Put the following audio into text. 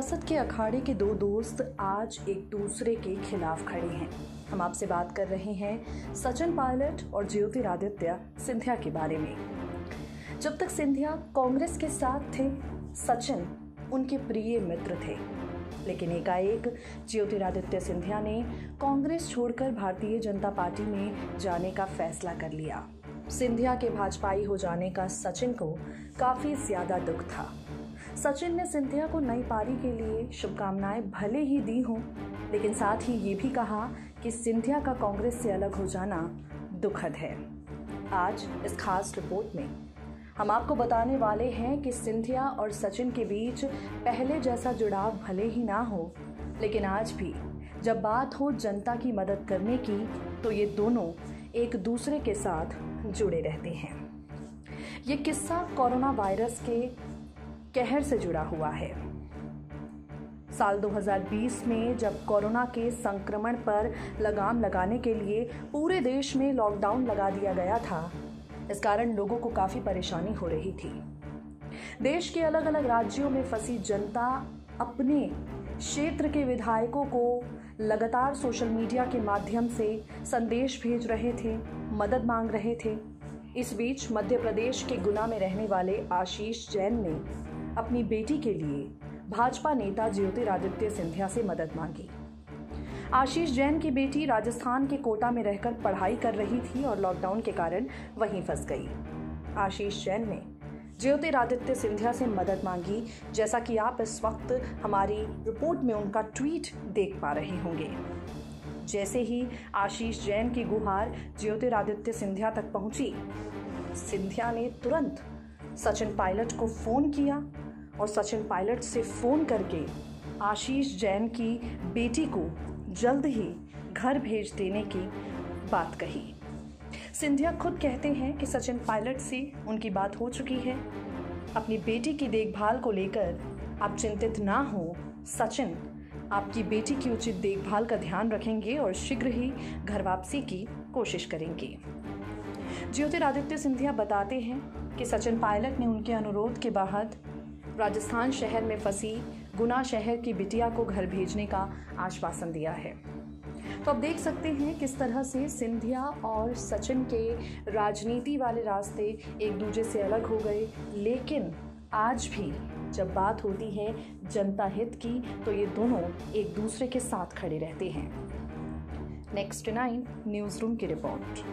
सियासत के अखाड़े के दो दोस्त आज एक दूसरे के खिलाफ खड़े हैं। हम आपसे बात कर रहे हैं सचिन पायलट और ज्योतिरादित्य सिंधिया के बारे में। जब तक सिंधिया कांग्रेस के साथ थे, सचिन उनके प्रिय मित्र थे, लेकिन एकाएक ज्योतिरादित्य सिंधिया ने कांग्रेस छोड़कर भारतीय जनता पार्टी में जाने का फैसला कर लिया। सिंधिया के भाजपाई हो जाने का सचिन को काफी ज्यादा दुख था। सचिन ने सिंधिया को नई पारी के लिए शुभकामनाएं भले ही दी हों, लेकिन साथ ही ये भी कहा कि सिंधिया का कांग्रेस से अलग हो जाना दुखद है। आज इस खास रिपोर्ट में हम आपको बताने वाले हैं कि सिंधिया और सचिन के बीच पहले जैसा जुड़ाव भले ही ना हो, लेकिन आज भी जब बात हो जनता की मदद करने की, तो ये दोनों एक दूसरे के साथ जुड़े रहते हैं। ये किस्सा कोरोना वायरस के कहर से जुड़ा हुआ है। साल 2020 में जब कोरोना के संक्रमण पर लगाम लगाने के लिए पूरे देश में लॉकडाउन लगा दिया गया था, इस कारण लोगों को काफी परेशानी हो रही थी। देश के अलग अलग राज्यों में फंसी जनता अपने क्षेत्र के विधायकों को लगातार सोशल मीडिया के माध्यम से संदेश भेज रहे थे, मदद मांग रहे थे। इस बीच मध्य प्रदेश के गुना में रहने वाले आशीष जैन ने अपनी बेटी के लिए भाजपा नेता ज्योतिरादित्य सिंधिया से मदद मांगी। आशीष जैन की बेटी राजस्थान के कोटा में रहकर पढ़ाई कर रही थी और लॉकडाउन के कारण वहीं फंस गई। आशीष जैन ने ज्योतिरादित्य सिंधिया से मदद मांगी, जैसा कि आप इस वक्त हमारी रिपोर्ट में उनका ट्वीट देख पा रहे होंगे। जैसे ही आशीष जैन की गुहार ज्योतिरादित्य सिंधिया तक पहुंची, सिंधिया ने तुरंत सचिन पायलट को फोन किया और सचिन पायलट से फोन करके आशीष जैन की बेटी को जल्द ही घर भेज देने की बात कही। सिंधिया खुद कहते हैं कि सचिन पायलट से उनकी बात हो चुकी है। अपनी बेटी की देखभाल को लेकर आप चिंतित ना हो। सचिन आपकी बेटी की उचित देखभाल का ध्यान रखेंगे और शीघ्र ही घर वापसी की कोशिश करेंगे। ज्योतिरादित्य सिंधिया बताते हैं कि सचिन पायलट ने उनके अनुरोध के बाद राजस्थान शहर में फंसी गुना शहर की बिटिया को घर भेजने का आश्वासन दिया है। तो आप देख सकते हैं किस तरह से सिंधिया और सचिन के राजनीति वाले रास्ते एक दूसरे से अलग हो गए, लेकिन आज भी जब बात होती है जनता हित की, तो ये दोनों एक दूसरे के साथ खड़े रहते हैं। नेक्स्ट 9 न्यूज़ रूम की रिपोर्ट।